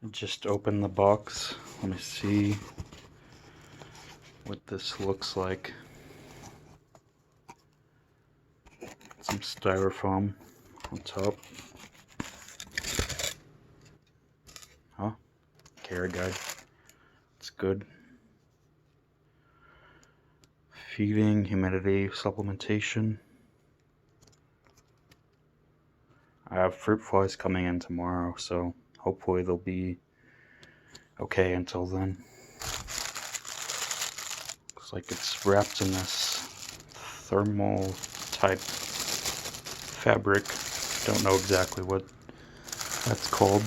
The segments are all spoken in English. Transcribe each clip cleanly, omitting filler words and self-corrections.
Just open the box. Let me see what this looks like. Some styrofoam on top. Huh? Care guide. It's good. Feeding, humidity, supplementation. I have fruit flies coming in tomorrow, so hopefully they'll be okay until then. Looks like it's wrapped in this thermal type fabric. Don't know exactly what that's called.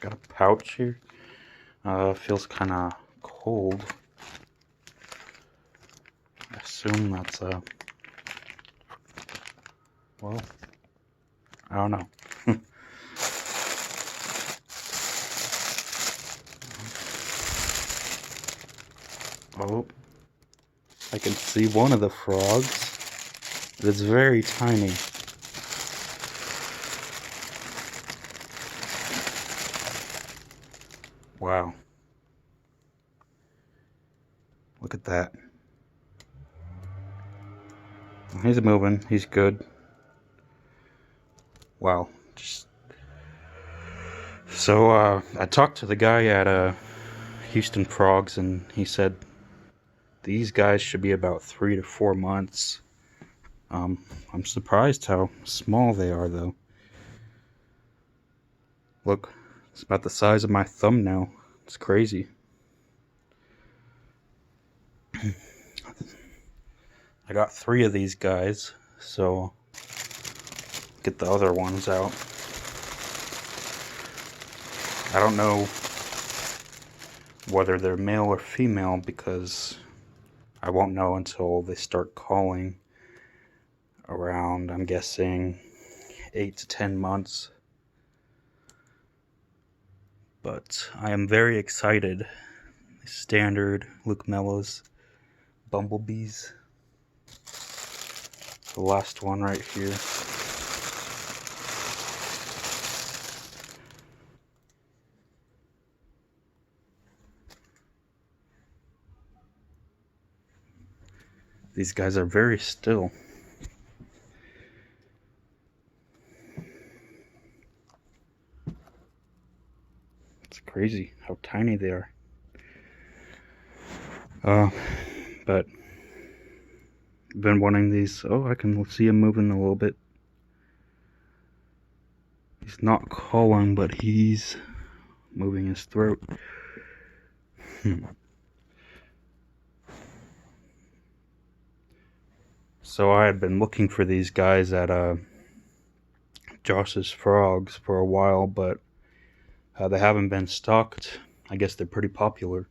Got a pouch here. Feels kind of cold. I assume that's well, I don't know. Oh, I can see one of the frogs. It's very tiny. Wow. Look at that. He's moving. He's good. Wow. So I talked to the guy at Houston Frogs, and he said these guys should be about 3 to 4 months. I'm surprised how small they are, though. Look, it's about the size of my thumb now. It's crazy. I got 3 of these guys, so get the other ones out. I don't know whether they're male or female because I won't know until they start calling around, I'm guessing, 8 to 10 months. But I am very excited. Standard Leucamelas, Bumblebees. The last one right here. These guys are very still. It's crazy how tiny they are. But I've been wanting these. Oh, I can see him moving a little bit. He's not calling, but he's moving his throat. So I had been looking for these guys at Josh's Frogs for a while, but they haven't been stocked. I guess they're pretty popular.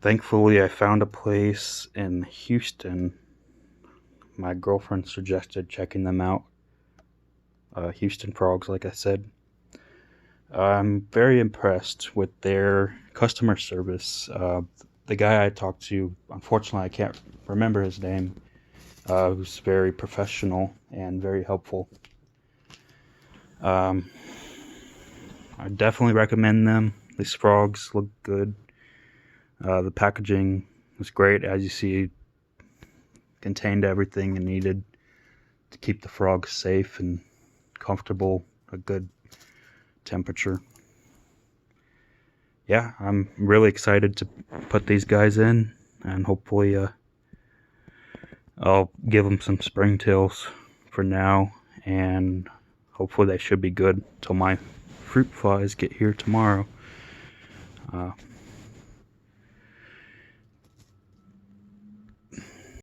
Thankfully, I found a place in Houston. My girlfriend suggested checking them out. Houston Frogs, like I said. I'm very impressed with their customer service. The guy I talked to, unfortunately I can't remember his name, was very professional and very helpful. I definitely recommend them. These frogs look good. The packaging was great. As you see, contained everything you needed to keep the frogs safe and comfortable, a good temperature. Yeah, I'm really excited to put these guys in, and hopefully I'll give them some springtails for now, and hopefully they should be good till my fruit flies get here tomorrow.